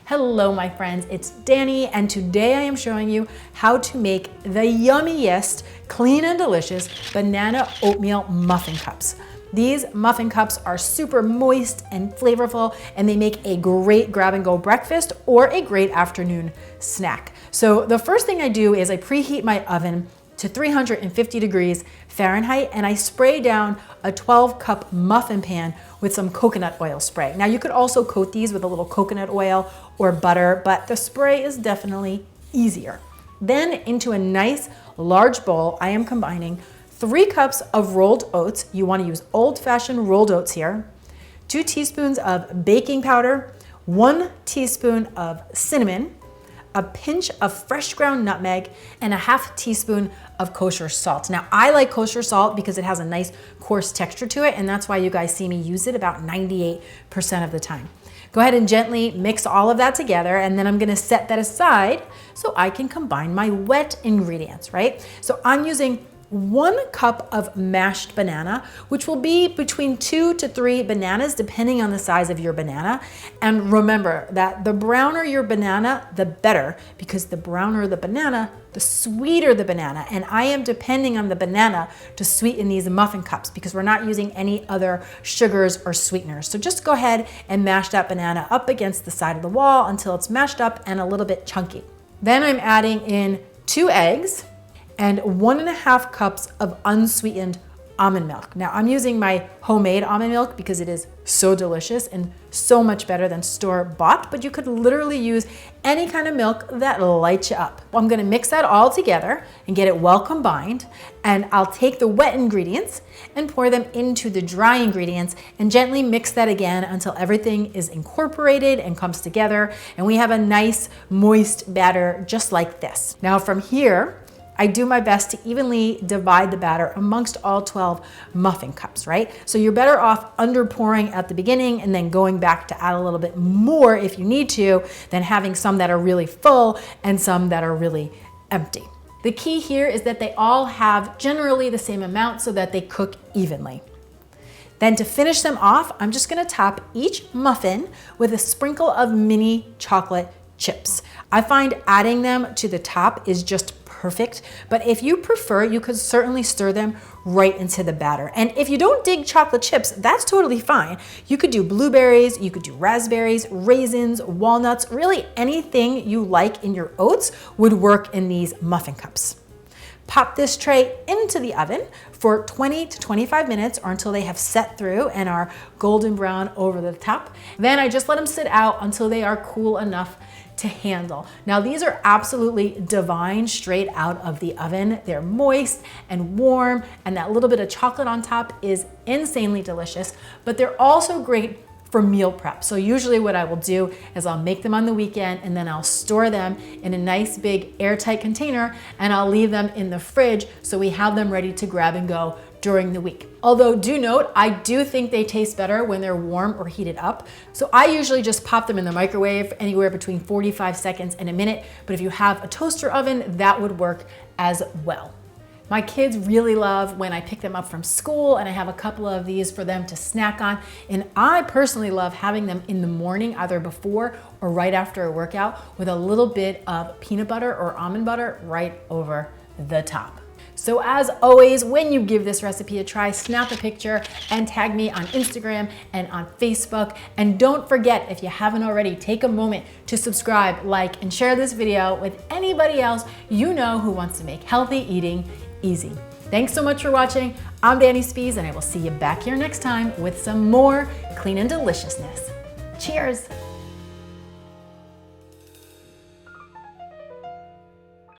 Hello my friends, it's Danny, and today I am showing you how to make the yummiest, clean and delicious banana oatmeal muffin cups. These muffin cups are super moist and flavorful, and they make a great grab and go breakfast or a great afternoon snack. So the first thing I do is I preheat my oven to 350 degrees Fahrenheit, and I spray down a 12-cup muffin pan with some coconut oil spray. Now you could also coat these with a little coconut oil or butter, but the spray is definitely easier. Then into a nice large bowl, I am combining 3 cups of rolled oats. You want to use old-fashioned rolled oats here, 2 teaspoons of baking powder, 1 teaspoon of cinnamon, a pinch of fresh ground nutmeg, and a ½ teaspoon of kosher salt. Now I like kosher salt because it has a nice coarse texture to it, and that's why you guys see me use it about 98% of the time. Go ahead and gently mix all of that together, and then I'm gonna set that aside so I can combine my wet ingredients, right? So I'm using 1 cup of mashed banana, which will be between 2 to 3 bananas, depending on the size of your banana. And remember that the browner your banana, the better, because the browner the banana, the sweeter the banana. And I am depending on the banana to sweeten these muffin cups because we're not using any other sugars or sweeteners. So just go ahead and mash that banana up against the side of the wall until it's mashed up and a little bit chunky. Then I'm adding in 2 eggs and 1½ cups of unsweetened almond milk. Now I'm using my homemade almond milk because it is so delicious and so much better than store-bought, but you could literally use any kind of milk that lights you up. I'm gonna mix that all together and get it well combined, and I'll take the wet ingredients and pour them into the dry ingredients and gently mix that again until everything is incorporated and comes together, and we have a nice moist batter just like this. Now from here, I do my best to evenly divide the batter amongst all 12 muffin cups, right? So you're better off under pouring at the beginning and then going back to add a little bit more if you need to, than having some that are really full and some that are really empty. The key here is that they all have generally the same amount so that they cook evenly. Then to finish them off, I'm just gonna top each muffin with a sprinkle of mini chocolate chips. I find adding them to the top is just perfect, but if you prefer, you could certainly stir them right into the batter. And if you don't dig chocolate chips, that's totally fine. You could do blueberries, you could do raspberries, raisins, walnuts, really anything you like in your oats would work in these muffin cups. Pop this tray into the oven for 20 to 25 minutes or until they have set through and are golden brown over the top. Then I just let them sit out until they are cool enough to handle. Now these are absolutely divine straight out of the oven. They're moist and warm, and that little bit of chocolate on top is insanely delicious, but they're also great for meal prep. So usually what I will do is I'll make them on the weekend and then I'll store them in a nice big airtight container and I'll leave them in the fridge so we have them ready to grab and go during the week. Although do note, I do think they taste better when they're warm or heated up. So I usually just pop them in the microwave anywhere between 45 seconds and a minute, but if you have a toaster oven, that would work as well. My kids really love when I pick them up from school and I have a couple of these for them to snack on. And I personally love having them in the morning, either before or right after a workout with a little bit of peanut butter or almond butter right over the top. So as always, when you give this recipe a try, snap a picture and tag me on Instagram and on Facebook. And don't forget, if you haven't already, take a moment to subscribe, like, and share this video with anybody else you know who wants to make healthy eating easy. Thanks so much for watching. I'm Danny Spees, and I will see you back here next time with some more clean and deliciousness. Cheers.